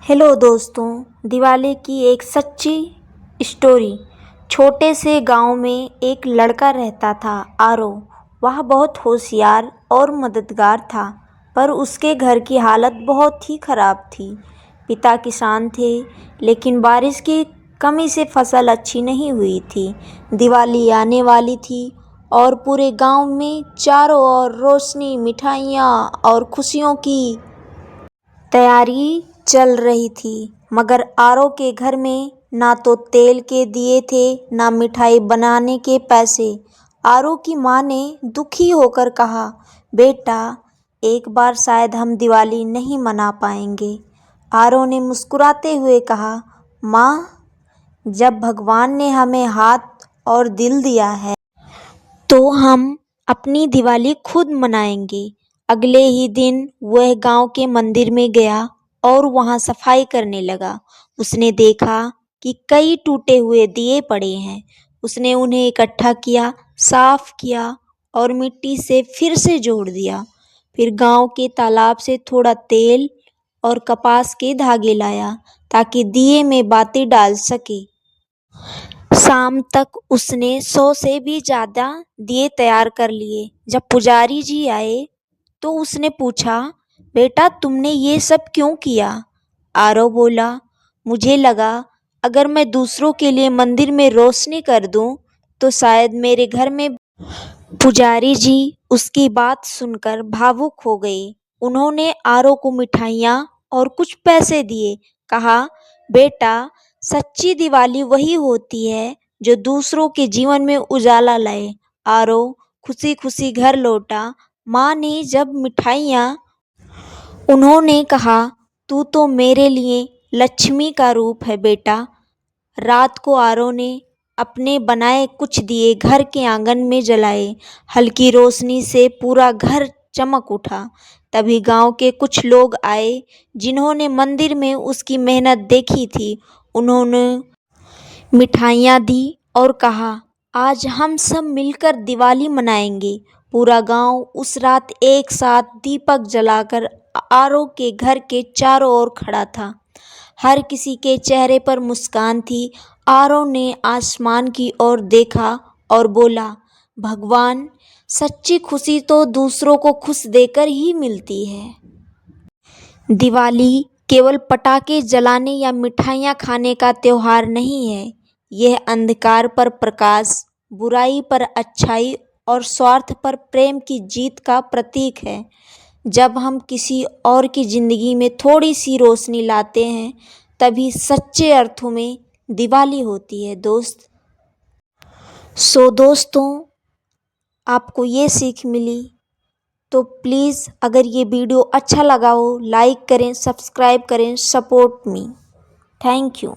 Hello दोस्तों, दिवाली की एक सच्ची स्टोरी। छोटे से गांव में एक लड़का रहता था, आरव। वह बहुत होशियार और मददगार था, पर उसके घर की हालत बहुत ही खराब थी। पिता किसान थे, लेकिन बारिश की कमी से फसल अच्छी नहीं हुई थी। दिवाली आने वाली थी और पूरे गांव में चारों ओर रोशनी, मिठाइयाँ और खुशियों की तैयारी चल रही थी। मगर आरव के घर में ना तो तेल के दिए थे, ना मिठाई बनाने के पैसे। आरव की माँ ने दुखी होकर कहा, बेटा, एक बार शायद हम दिवाली नहीं मना पाएंगे। आरव ने मुस्कुराते हुए कहा, माँ, जब भगवान ने हमें हाथ और दिल दिया है तो हम अपनी दिवाली खुद मनाएंगे। अगले ही दिन वह गांव के मंदिर में गया और वहां सफाई करने लगा। उसने देखा कि कई टूटे हुए दिए पड़े हैं। उसने उन्हें इकट्ठा किया, साफ किया और मिट्टी से फिर से जोड़ दिया। फिर गांव के तालाब से थोड़ा तेल और कपास के धागे लाया ताकि दिए में बाती डाल सके। शाम तक उसने 100 से भी ज्यादा दिए तैयार कर लिए। जब पुजारी जी आए तो उसने पूछा, बेटा, तुमने ये सब क्यों किया? आरव बोला, मुझे लगा अगर मैं दूसरों के लिए मंदिर में रोशनी कर दूं तो शायद मेरे घर में। पुजारी जी उसकी बात सुनकर भावुक हो गए। उन्होंने आरव को मिठाइयाँ और कुछ पैसे दिए। कहा, बेटा, सच्ची दिवाली वही होती है जो दूसरों के जीवन में उजाला लाए। आरव खुशी खुशी घर लौटा। माँ ने जब मिठाइयाँ उन्होंने कहा, तू तो मेरे लिए लक्ष्मी का रूप है बेटा। रात को आरव ने अपने बनाए कुछ दिए घर के आंगन में जलाए। हल्की रोशनी से पूरा घर चमक उठा। तभी गांव के कुछ लोग आए जिन्होंने मंदिर में उसकी मेहनत देखी थी। उन्होंने मिठाइयाँ दी और कहा, आज हम सब मिलकर दिवाली मनाएंगे। पूरा गांव उस रात एक साथ दीपक जलाकर आरव के घर के चारों ओर खड़ा था। हर किसी के चेहरे पर मुस्कान थी। आरव ने आसमान की ओर देखा और बोला, भगवान, सच्ची खुशी तो दूसरों को खुश देकर ही मिलती है। दिवाली केवल पटाखे जलाने या मिठाइयाँ खाने का त्योहार नहीं है। यह अंधकार पर प्रकाश, बुराई पर अच्छाई और स्वार्थ पर प्रेम की जीत का प्रतीक है। जब हम किसी और की जिंदगी में थोड़ी सी रोशनी लाते हैं, तभी सच्चे अर्थों में दिवाली होती है दोस्त। दोस्तों, आपको ये सीख मिली तो प्लीज़, अगर ये वीडियो अच्छा लगा हो, लाइक करें, सब्सक्राइब करें, सपोर्ट मी। Thank you.